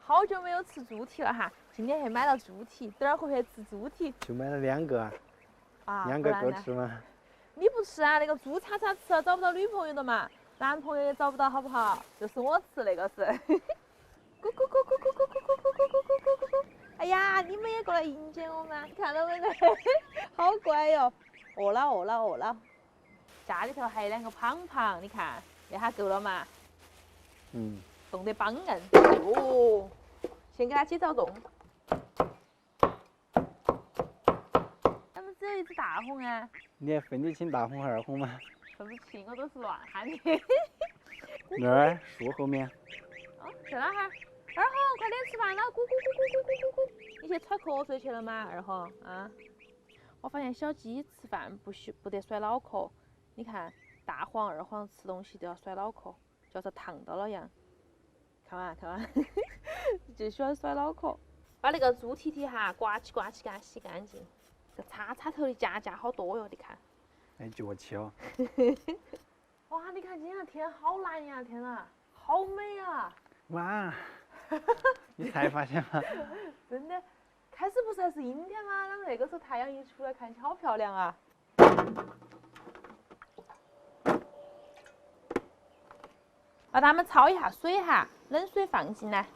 好久没有吃猪蹄了哈，今天还买了猪蹄，等会儿回去吃猪蹄。就买了2个啊， ，2个够吃吗？你不吃啊？那个猪叉叉吃了找不到女朋友的嘛，男朋友也找不到，好不好？就是我吃那个是。咕咕咕咕咕咕咕咕咕咕咕咕咕咕！哎呀，你们也过来迎接我们，看到没得？好乖哟！饿了饿了饿了。家里头还有2个胖胖，你看那下够了嘛？嗯。冻得梆硬。哦，先给它起早冻。咱们只有一只大红啊。你还分得清大红和二红吗？分不清，我都是乱喊的。那儿树后面。哦，在哪哈？二红，快点吃饭了！咕咕咕咕咕咕咕咕！你去喘瞌睡去了吗？二红啊！我发现小鸡吃饭不得甩脑壳，你看大黄、二黄吃东西都要甩脑壳，就要是烫到了一样。看完看完，就喜欢甩脑壳。把那个猪蹄蹄哈刮起刮起给它洗干净。这叉叉头的夹好多哟，你看。哎，脚气哦。哇，你看今天的天好蓝呀！天哪，好美啊！哇，你才发现吗？真的，开始不是还是阴天吗？那么那个时候太阳一出来，看起好漂亮啊！把它们焯一下水哈，冷水放进来，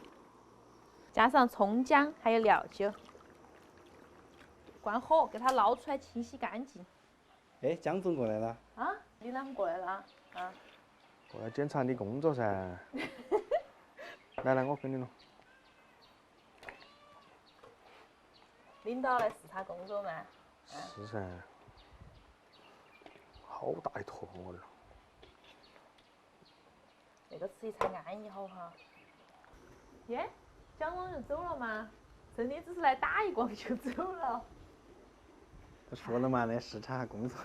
加上葱姜还有料酒，关火，给它捞出来清洗干净。哎，江总过来了。啊，你啷个过来了？啊？过来检查你工作噻。来，我跟你弄。领导来视察工作吗？是噻。好大一坨我的。那个吃一才安逸好哈。耶，蒋总就走了吗？真的只是来打一逛就走了。他说了嘛，来视察工作。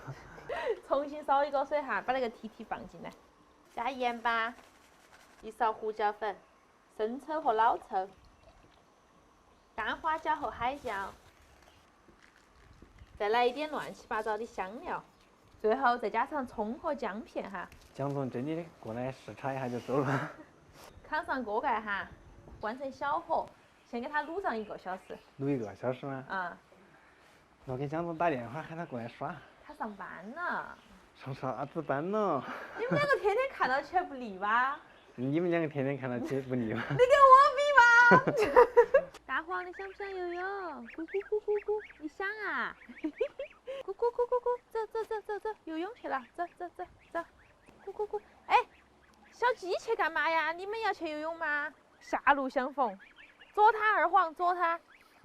重新烧一锅水哈，把那个蹄蹄放进来，加盐巴，1勺胡椒粉，生抽和老抽，干花椒和海椒，再来一点乱七八糟的香料，最后再加上葱和姜片哈。蒋总真的过来视察一下就走了。扛上锅盖哈，关成小火，先给它卤上1个小时。卤1个小时吗？啊。我给蒋总打电话喊他过来耍。他上班呢。上啥子班呢？你们2个天天看到起还不腻吧？你们2个天天看到起不腻吗？你跟我比嘛！大黄，你想不想游泳？咕咕咕咕咕，你想啊？咕咕咕咕咕，走，游泳去了，走。咕咕咕，哎，小鸡去干嘛呀？你们要去游泳吗？狭路相逢，捉它二黄，捉它，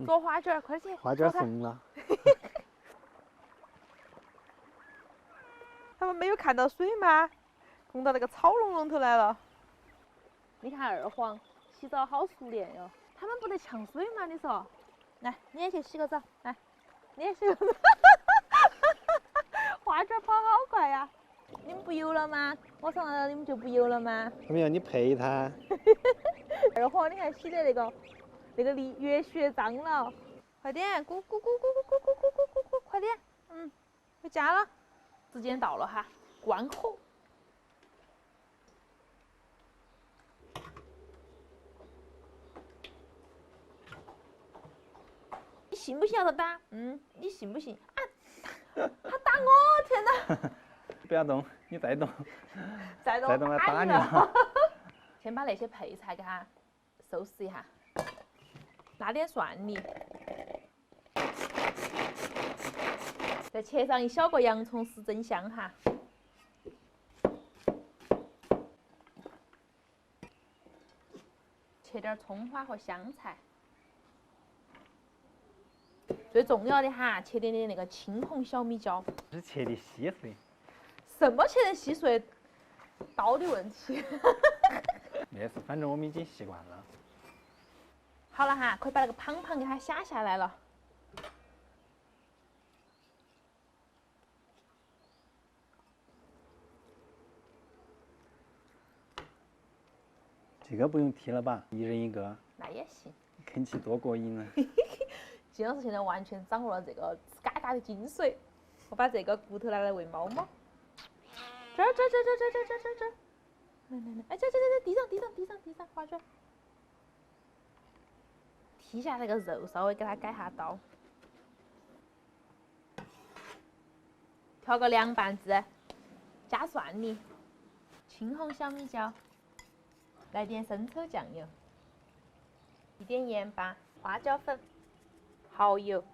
捉花卷，快去！花卷送了。他们没有看到水吗？冲到那个草笼笼头来了。你看二黄洗澡好熟练哟，他们不得呛水吗？你说，来，你也去洗个澡，来，你也洗个澡。花卷跑好快呀！你们不游了吗？我上来了，你们就不游了吗？我们要你陪他。二黄，你看洗的那个越血脏了，快点，咕咕咕咕咕咕咕咕咕咕，快点，回家了。时间到了哈，关火。你信不信要他打？你信不信啊？他打我！天哪！不要动，你再动。再动我打你了。先把那些配菜给它收拾一下，拿点蒜泥，再切上1小个洋葱丝增香哈。切点葱花和香菜，最重要的哈，切点那个青红小米椒。是切的稀碎。什么切得稀碎？刀的问题。没事，反正我们已经习惯了。好了哈，可以把那个胖胖给它下下来了。这个不用剔了吧？一人1个。那也行。啃起多过瘾啊！金老师现在完全掌握了这个嘎嘎的精髓。我把这个骨头拿来喂猫猫。这，来，哎，这，地上，花卷。剔下那个肉，稍微给它改下刀，调个凉拌汁，加蒜泥，青红小米椒，来点生抽酱油，一点盐巴，花椒粉，蚝油，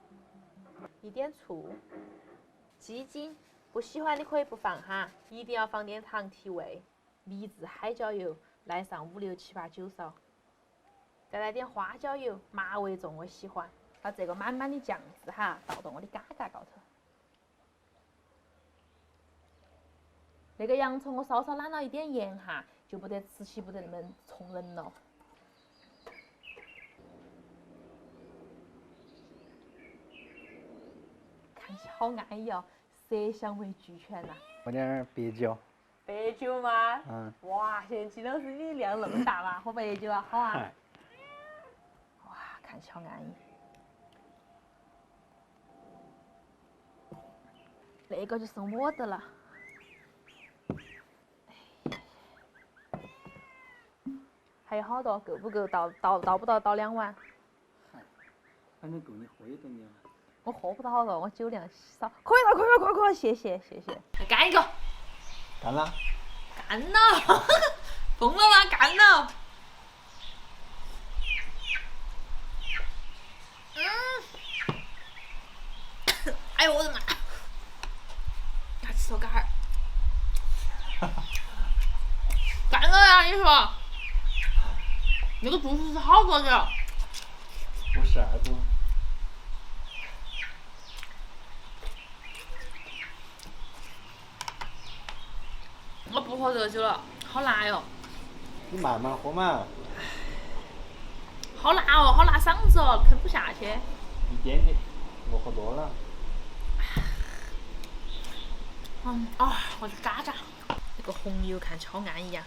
一点醋，鸡精。不喜欢的可以不放哈，一定要放点糖提味。秘制海椒油，来上5、6、7、8、9勺，再来点花椒油，麻味重我喜欢。把这个满满的酱汁哈倒到我的嘎嘎高头。那个洋葱我稍稍揽了一点盐哈，就不得吃起不得那么冲人了。看起好安逸哦，色香味俱全呐。喝点白酒。白酒吗？嗯。哇，现在金老师你的量那么大嘛，喝白酒啊，好啊。哇，看起好安逸。那个就剩我的了。还有好多，够不够倒不到倒2碗？反正够你喝一顿的。我喝不到好多，我酒量少。可以了，可以，谢谢。干一个。干了。干了，疯了吗？干了。哎呦我的妈！还吃了杆儿。干了呀！你说，那个度数是好多的。52度。我不喝热酒了，好辣哟！你慢慢喝嘛。好辣哦，好辣嗓子哦，吞不下去。一点点，我喝多了。我的嘎嘎，那个红油看起好安逸呀。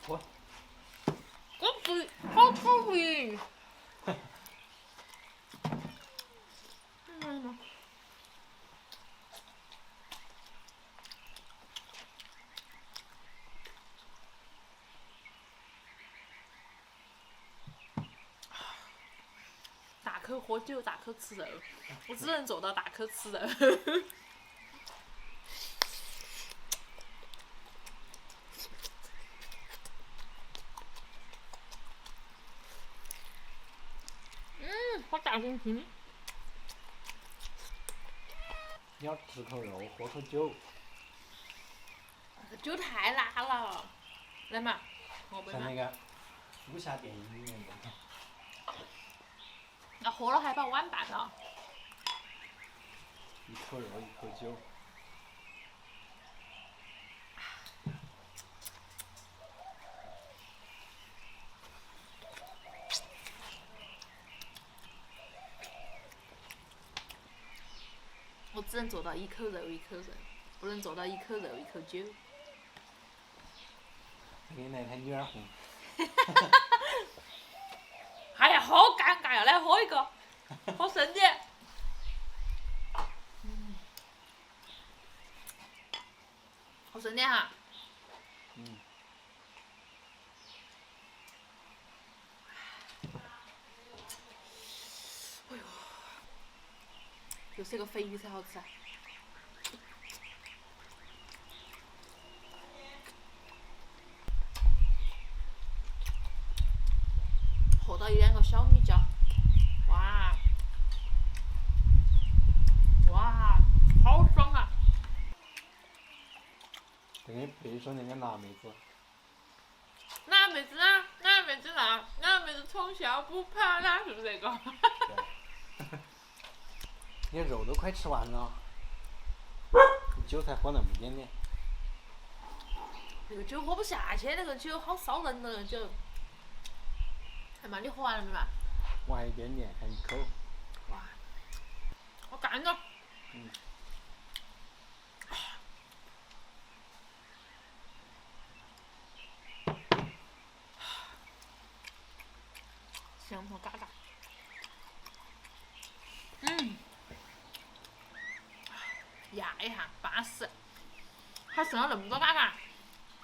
喝。好口味。大口喝酒，大口吃肉，我只能做到大口吃肉。好大公斤。你要吃口肉，喝口酒。酒太辣了，来嘛，喝杯嘛。像那个武侠电影里面的。那喝了还把碗拌了。一口肉，一口酒。我只能做到一口肉一口肉，不能做到一口肉一口酒。给你来点女儿红。哎呀，好尴尬呀！来喝一个，好深的。好深点哈。哎呦，就是这个肥鱼才好吃啊。和到1、2个小米椒，哇，好爽啊！给你配上那个辣妹子。哪妹子啊？哪妹子辣？哪妹子从小不怕辣？是不是这个？你肉都快吃完了，你酒才喝那么一点点。那个酒喝不下去，那个酒好烧人的那个酒。哎妈，你喝完了没嘛？我还一点点，还一口。哇，我干了。香头嘎嘎。压一下，巴适。还剩了那么多嘎嘎，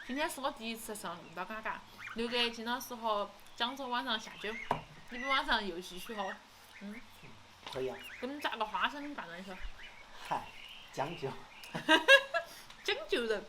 今天是我第一次剩了那么多嘎嘎。留给金老师和江州晚上下酒，你们晚上又继续喝。可以啊。给你们炸个花生拌上去。嗨，讲究。讲究人。